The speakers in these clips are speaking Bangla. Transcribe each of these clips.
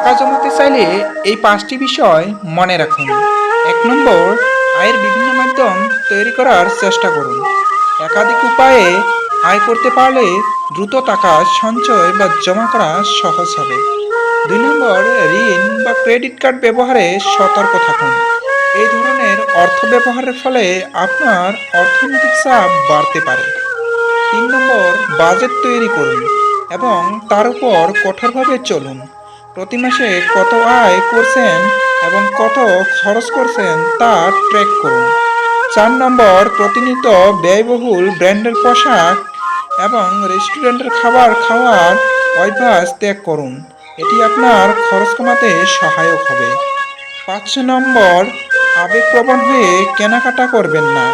টাকা জমাতে চাইলে এই 5টি বিষয় মনে রাখুন। 1 নম্বর, আয়ের বিভিন্ন মাধ্যম তৈরি করার চেষ্টা করুন। একাধিক উপায়ে আয় করতে পারলে দ্রুত টাকা সঞ্চয় বা জমা করা সহজ হবে। 2 নম্বর, ঋণ বা ক্রেডিট কার্ড ব্যবহারে সতর্ক থাকুন। এই ধরনের অর্থ ব্যবহারের ফলে আপনার অর্থনৈতিক চাপ বাড়তে পারে। 3 নম্বর, বাজেট তৈরি করুন এবং তার উপর কঠোরভাবে চলুন। প্রতি মাসে কত আয় করছেন এবং কত খরচ করছেন তা ট্র্যাক করুন। 4 নম্বর, প্রতিনিয়ত ব্যয়বহুল ব্র্যান্ডের পোশাক এবং রেস্টুরেন্টের খাবার খাওয়ার অভ্যাস ত্যাগ করুন। এটি আপনার খরচ কমাতে সহায়ক হবে। 5 নম্বর, আবেগপ্রবণ হয়ে কেনাকাটা করবেন না।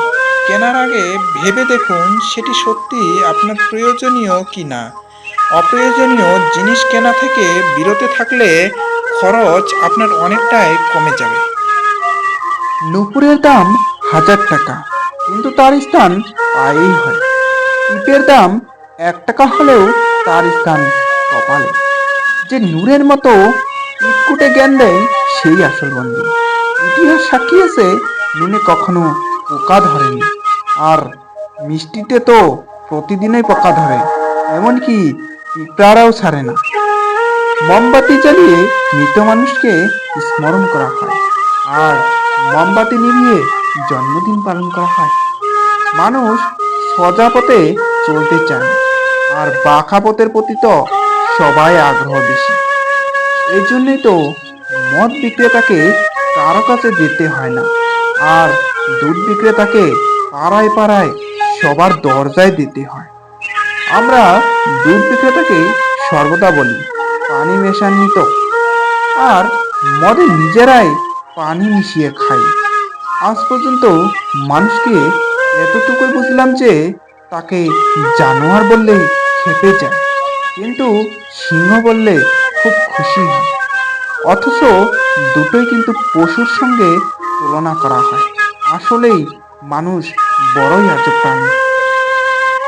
কেনার আগে ভেবে দেখুন সেটি সত্যি আপনার প্রয়োজনীয় কিনা। অপ্রয়োজনীয় জিনিস কেনা থেকে বিরত থাকলে খরচ আপনার অনেকটাই কমে যাবে। নুপুরের দাম 1000 টাকা, কিন্তু তার স্থান পায়েই হয়। টিপের দাম 1 টাকা হলেও তার স্থান কপালে। যে নূরের মতো ইটকুটে জ্ঞান দেয় সেই আসল বন্ধু। ইতিহাস সাক্ষী আছে, নুনে কখনো পোকা ধরেনি, আর মিষ্টিতে তো প্রতিদিনই পোকা ধরে, এমনকি পিঁপড়ারাও ছাড়ে না। মোমবাতি জ্বালিয়ে মৃত মানুষকে স্মরণ করা হয়, আর মোমবাতি নিভিয়ে জন্মদিন পালন করা হয়। মানুষ সোজা পথে চলতে চায় না, আর বাঁকা পথের প্রতি তো সবাই আগ্রহ বেশি। এই জন্যই তো মদ বিক্রেতাকে কারো কাছে যেতে হয় না, আর দুধ বিক্রেতাকে পাড়ায় পাড়ায় সবার দরজায় দিতে হয়। আমরা দুধ বিক্রেতাকে সর্বদা বলি, পানি মেশাননি তো, আর মদে নিজেরাই পানি মিশিয়ে খাই। আজ পর্যন্ত মানুষকে এতটুকুই বুঝলাম যে তাকে জানোয়ার বললে খেপে যায়, কিন্তু সিংহ বললে খুব খুশি হয়। অথচ দুটোই কিন্তু পশুর সঙ্গে তুলনা করা হয়। আসলেই মানুষ বড়ই আজব প্রাণী।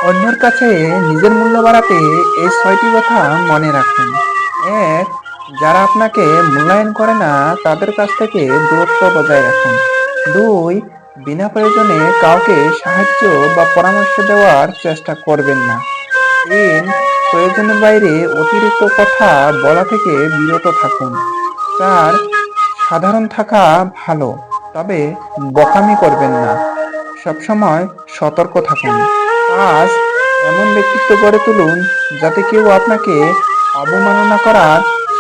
অন্যের কাছে নিজের মূল্য বাড়াতে এই 6টি কথা মনে রাখুন। 1, যারা আপনাকে মূল্যায়ন করে না তাদের কাছ থেকে দূরত্ব বজায় রাখুন। 2, বিনা প্রয়োজনে কাউকে সাহায্য বা পরামর্শ দেওয়ার চেষ্টা করবেন না। 3, প্রয়োজনের বাইরে অতিরিক্ত কথা বলা থেকে বিরত থাকুন। 4, সাধারণ থাকা ভালো, তবে বোকামি করবেন না। সবসময় সতর্ক থাকুন। 5, এমন ব্যক্তিত্ব গড়ে তুলুন যাতে কেউ আপনাকে অবমাননা করার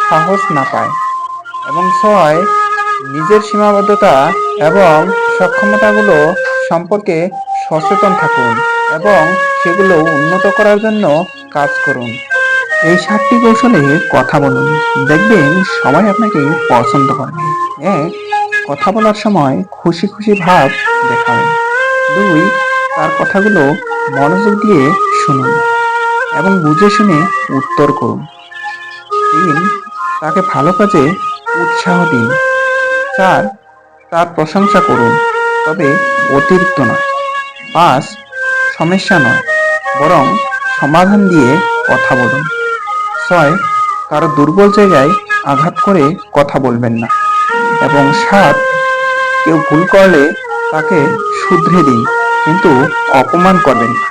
সাহস না পায়। এবং 6, নিজের সীমাবদ্ধতা এবং সক্ষমতাগুলো সম্পর্কে সচেতন থাকুন এবং সেগুলো উন্নত করার জন্য কাজ করুন। এই 7টি কৌশলে কথা বলুন, দেখবেন সবাই আপনাকে পছন্দ করবে। 1, কথা বলার সময় খুশি খুশি ভাব দেখাবেন। 2, তার কথাগুলো মনোযোগ দিয়ে শুনুন এবং বুঝে শুনে উত্তর করুন। 3, তাকে ভালো কাজে উৎসাহ দিন। 4, তার প্রশংসা করুন, তবে অতিরিক্ত নয়। 5, সমস্যা নয়, বরং সমাধান দিয়ে কথা বলুন। 6, কারো দুর্বল জায়গায় আঘাত করে কথা বলবেন না। এবং 7, কেউ ভুল করলে তাকে শুধরে দিন, কিন্তু অপমান করবেন না।